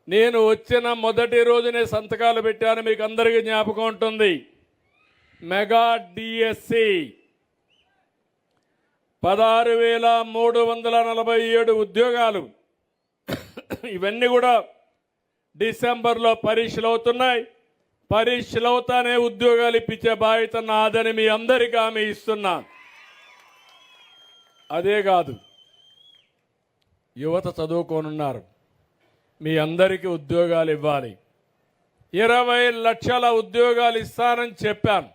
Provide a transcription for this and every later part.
నేను వచ్చిన మొదటి రోజునే సంతకాలు పెట్టాను, మీకు అందరికీ జ్ఞాపకం ఉంటుంది. మెగా డిఎస్సి 16,347 ఉద్యోగాలు. ఇవన్నీ కూడా డిసెంబర్లో పరీక్షలు అవుతున్నాయి. పరీక్షలు అవుతానే ఉద్యోగాలు ఇప్పించే బాధ్యత నాదని మీ అందరికీ హామీ ఇస్తున్నా. అదే కాదు, యువత చదువుకోనున్నారు, మీ అందరికీ ఉద్యోగాలు ఇవ్వాలి. 20 లక్షల ఉద్యోగాలు ఇస్తానని చెప్పాను.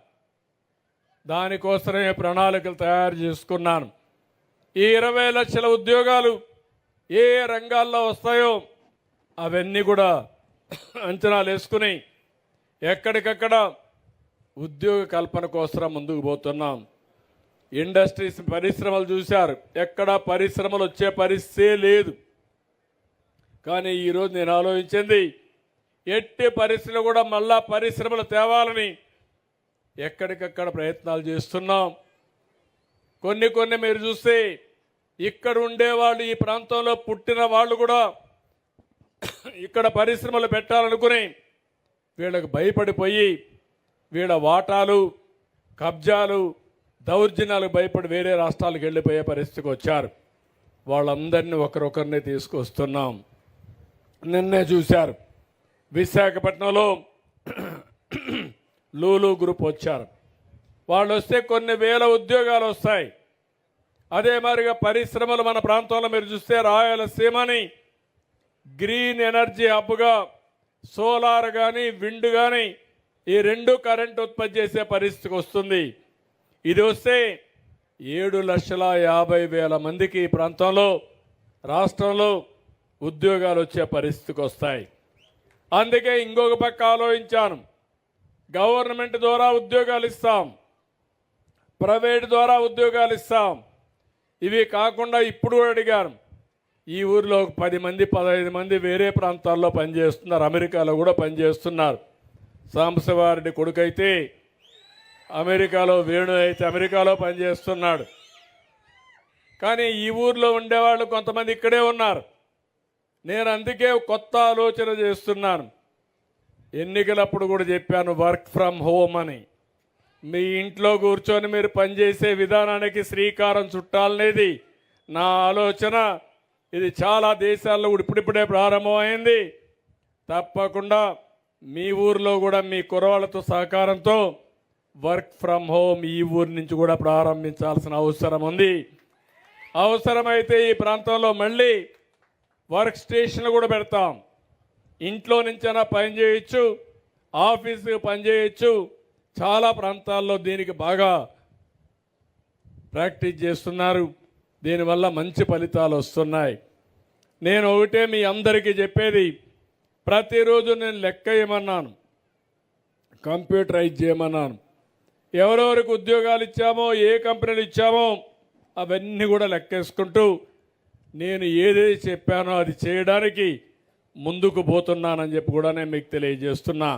దానికోసమే ప్రణాళికలు తయారు చేసుకున్నాను. ఈ 20 లక్షల ఉద్యోగాలు ఏ రంగాల్లో వస్తాయో అవన్నీ కూడా అంచనాలు వేసుకుని ఎక్కడికక్కడ ఉద్యోగ కల్పన కోసం ముందుకు పోతున్నాం. ఇండస్ట్రీస్, పరిశ్రమలు చూశారు, ఎక్కడ పరిశ్రమలు వచ్చే పరిస్థితే లేదు. కానీ ఈరోజు నేను ఆలోచించింది, ఎట్టి పరిస్థితులు కూడా మళ్ళా పరిశ్రమలు తేవాలని ఎక్కడికక్కడ ప్రయత్నాలు చేస్తున్నాం. కొన్ని మీరు చూస్తే ఇక్కడ ఉండేవాళ్ళు, ఈ ప్రాంతంలో పుట్టిన వాళ్ళు కూడా ఇక్కడ పరిశ్రమలు పెట్టాలనుకుని వీళ్ళకు భయపడిపోయి వీళ్ళ వాటాలు, కబ్జాలు, దౌర్జన్యాలకు భయపడి వేరే రాష్ట్రాలకు వెళ్ళిపోయే పరిస్థితికి వచ్చారు. వాళ్ళందరినీ ఒకరిని తీసుకొస్తున్నాం. నిన్నే చూశారు, విశాఖపట్నంలో లూలు గ్రూప్ వచ్చారు. వాళ్ళు వస్తే కొన్ని వేల ఉద్యోగాలు వస్తాయి. అదే మాదిరిగా పరిశ్రమలు మన ప్రాంతంలో మీరు చూస్తే రాయలసీమని గ్రీన్ ఎనర్జీ హబ్గా సోలార్ కానీ విండ్ కానీ ఈ రెండు కరెంట్ ఉత్పత్తి చేసే పరిస్థితికి వస్తుంది. ఇది వస్తే 7,50,000 మందికి ఈ ప్రాంతంలో, రాష్ట్రంలో ఉద్యోగాలు వచ్చే పరిస్థితికి వస్తాయి. అందుకే ఇంకొక పక్క ఆలోచించాను, గవర్నమెంట్ ద్వారా ఉద్యోగాలు ఇస్తాం, ప్రైవేట్ ద్వారా ఉద్యోగాలు ఇస్తాం. ఇవి కాకుండా ఇప్పుడు కూడా అడిగాను, ఈ ఊరిలో 10 మంది 15 మంది వేరే ప్రాంతాల్లో పనిచేస్తున్నారు, అమెరికాలో కూడా పనిచేస్తున్నారు. సాంబశివారెడ్డి కొడుకైతే అమెరికాలో, వేణు అయితే అమెరికాలో పనిచేస్తున్నాడు. కానీ ఈ ఊర్లో ఉండేవాళ్ళు కొంతమంది ఇక్కడే ఉన్నారు. నేను అందుకే కొత్త ఆలోచన చేస్తున్నాను. ఎన్నికలప్పుడు కూడా చెప్పాను, వర్క్ ఫ్రమ్ హోమ్ అని. మీ ఇంట్లో కూర్చొని మీరు పనిచేసే విధానానికి శ్రీకారం చుట్టాలనేది నా ఆలోచన. ఇది చాలా దేశాల్లో ఇప్పుడిప్పుడే ప్రారంభమైంది. తప్పకుండా మీ ఊర్లో కూడా మీ కుర్రవాళ్ళతో సహకారంతో వర్క్ ఫ్రమ్ హోమ్ ఈ ఊరి నుంచి కూడా ప్రారంభించాల్సిన అవసరం ఉంది. అవసరమైతే ఈ ప్రాంతంలో మళ్ళీ వర్క్ స్టేషన్లు కూడా పెడతాం. ఇంట్లో నుంచైనా పని చేయొచ్చు, ఆఫీస్కి పని చేయొచ్చు. చాలా ప్రాంతాల్లో దీనికి బాగా ప్రాక్టీస్ చేస్తున్నారు. దీనివల్ల మంచి ఫలితాలు వస్తున్నాయి. నేను ఒకటే మీ అందరికీ చెప్పేది, ప్రతిరోజు నేను లెక్క వేయమన్నాను, కంప్యూటరైజ్ చేయమన్నాను. ఎవరెవరికి ఉద్యోగాలు ఇచ్చామో, ఏ కంపెనీలు ఇచ్చామో అవన్నీ కూడా లెక్కేసుకుంటూ నేను ఏదైతే చెప్పానో అది చేయడానికి ముందుకు పోతున్నానని చెప్పి కూడా నేను మీకు తెలియజేస్తున్నా.